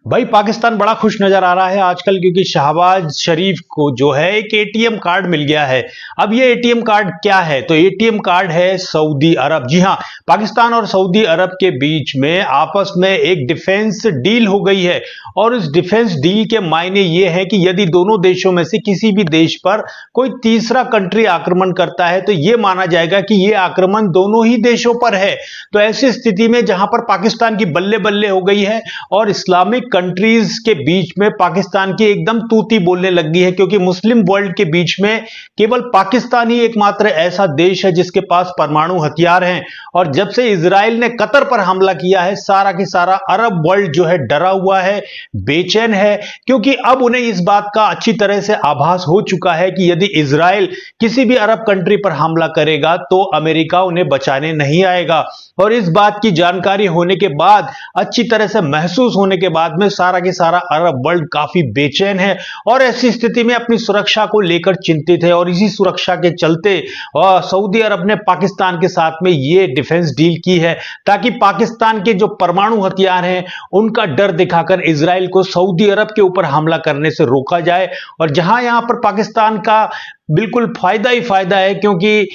भाई पाकिस्तान बड़ा खुश नजर आ रहा है आजकल क्योंकि शहबाज शरीफ को जो है एक एटीएम कार्ड मिल गया है। अब ये एटीएम कार्ड क्या है? तो एटीएम कार्ड है सऊदी अरब। जी हां, पाकिस्तान और सऊदी अरब के बीच में आपस में एक डिफेंस डील हो गई है और इस डिफेंस डील के मायने ये है कि यदि दोनों देशों में से किसी भी देश पर कोई तीसरा कंट्री आक्रमण करता है तो यह माना जाएगा कि यह आक्रमण दोनों ही देशों पर है। तो ऐसी स्थिति में जहां पर पाकिस्तान की बल्ले बल्ले हो गई है और इस्लामिक कंट्रीज के बीच में पाकिस्तान की एकदम तूती बोलने लग गई है, क्योंकि मुस्लिम वर्ल्ड के बीच में केवल पाकिस्तान ही एकमात्र ऐसा देश है जिसके पास परमाणु हथियार हैं। और जब से इजराइल ने कतर पर हमला किया है, सारा की सारा अरब वर्ल्ड जो है डरा हुआ है, बेचैन है, क्योंकि अब उन्हें इस बात का अच्छी तरह से आभास हो चुका है कि यदि इजराइल किसी भी अरब कंट्री पर हमला करेगा तो अमेरिका उन्हें बचाने नहीं आएगा। और इस बात की जानकारी होने के बाद, अच्छी तरह से महसूस होने के बाद में सारा के सारा अरब वर्ल्ड काफी बेचैन है और ऐसी स्थिति में अपनी सुरक्षा को लेकर चिंतित है। और इसी सुरक्षा के चलते सऊदी अरब ने पाकिस्तान के साथ में यह डिफेंस डील की है ताकि पाकिस्तान के जो परमाणु हथियार हैं उनका डर दिखाकर इजराइल को सऊदी अरब के ऊपर हमला करने से रोका जाए। और जहां यहां पर पाकिस्तान का बिल्कुल फायदा ही फायदा है, क्योंकि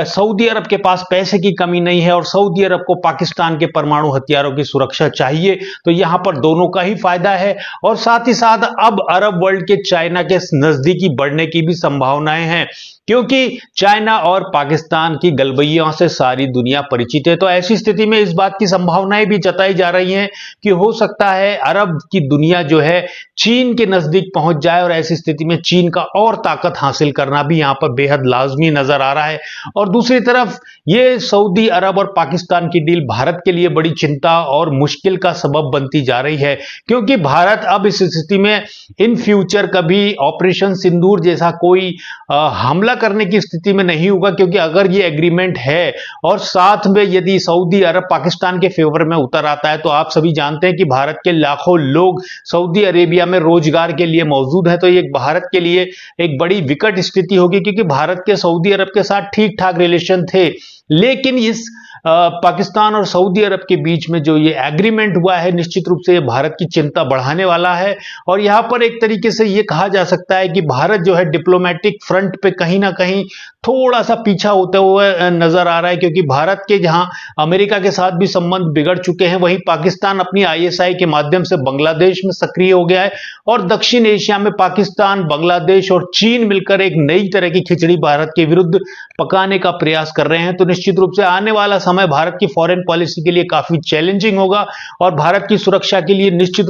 सऊदी अरब के पास पैसे की कमी नहीं है और सऊदी अरब को पाकिस्तान के परमाणु हथियारों की सुरक्षा चाहिए, तो यहां पर दोनों का ही फायदा है। और साथ ही साथ अब अरब वर्ल्ड के चाइना के नजदीकी बढ़ने की भी संभावनाएं हैं, क्योंकि चाइना और पाकिस्तान की गलबैयों से सारी दुनिया परिचित है। तो ऐसी स्थिति में इस बात की संभावनाएं भी जताई जा रही हैं कि हो सकता है अरब की दुनिया जो है चीन के नजदीक पहुंच जाए और ऐसी स्थिति में चीन का और ताकत हासिल करना भी यहां पर बेहद लाजमी नजर आ रहा है। और दूसरी तरफ ये सऊदी अरब और पाकिस्तान की डील भारत के लिए बड़ी चिंता और मुश्किल का सबब बनती जा रही है, क्योंकि भारत अब इस स्थिति में इन फ्यूचर कभी ऑपरेशन सिंदूर जैसा कोई हमला करने की स्थिति में नहीं होगा, क्योंकि अगर ये एग्रीमेंट है और साथ में यदि सऊदी अरब पाकिस्तान के फेवर में उतर आता है तो आप सभी जानते हैं कि भारत के लाखों लोग सऊदी अरेबिया में रोजगार के लिए मौजूद है। तो ये भारत के लिए एक बड़ी विकट स्थिति होगी, क्योंकि भारत के सऊदी अरब के साथ ठीक ठाक रिलेशन थे, लेकिन इस पाकिस्तान और सऊदी अरब के बीच में जो ये एग्रीमेंट हुआ है निश्चित रूप से ये भारत की चिंता बढ़ाने वाला है। और यहां पर एक तरीके से ये कहा जा सकता है कि भारत जो है डिप्लोमेटिक फ्रंट पे कहीं ना कहीं थोड़ा सा पीछा होते हुए नजर आ रहा है, क्योंकि भारत के जहां अमेरिका के साथ भी संबंध बिगड़ चुके हैं, वहीं पाकिस्तान अपनी आईएसआई के माध्यम से बांग्लादेश में सक्रिय हो गया है और दक्षिण एशिया में पाकिस्तान, बांग्लादेश और चीन मिलकर एक नई तरह की खिचड़ी भारत के विरुद्ध पकाने का प्रयास कर रहे हैं। तो निश्चित रूप से आने वाला समय भारत की फॉरेन पॉलिसी के लिए काफी चैलेंजिंग होगा और भारत की सुरक्षा के लिए निश्चित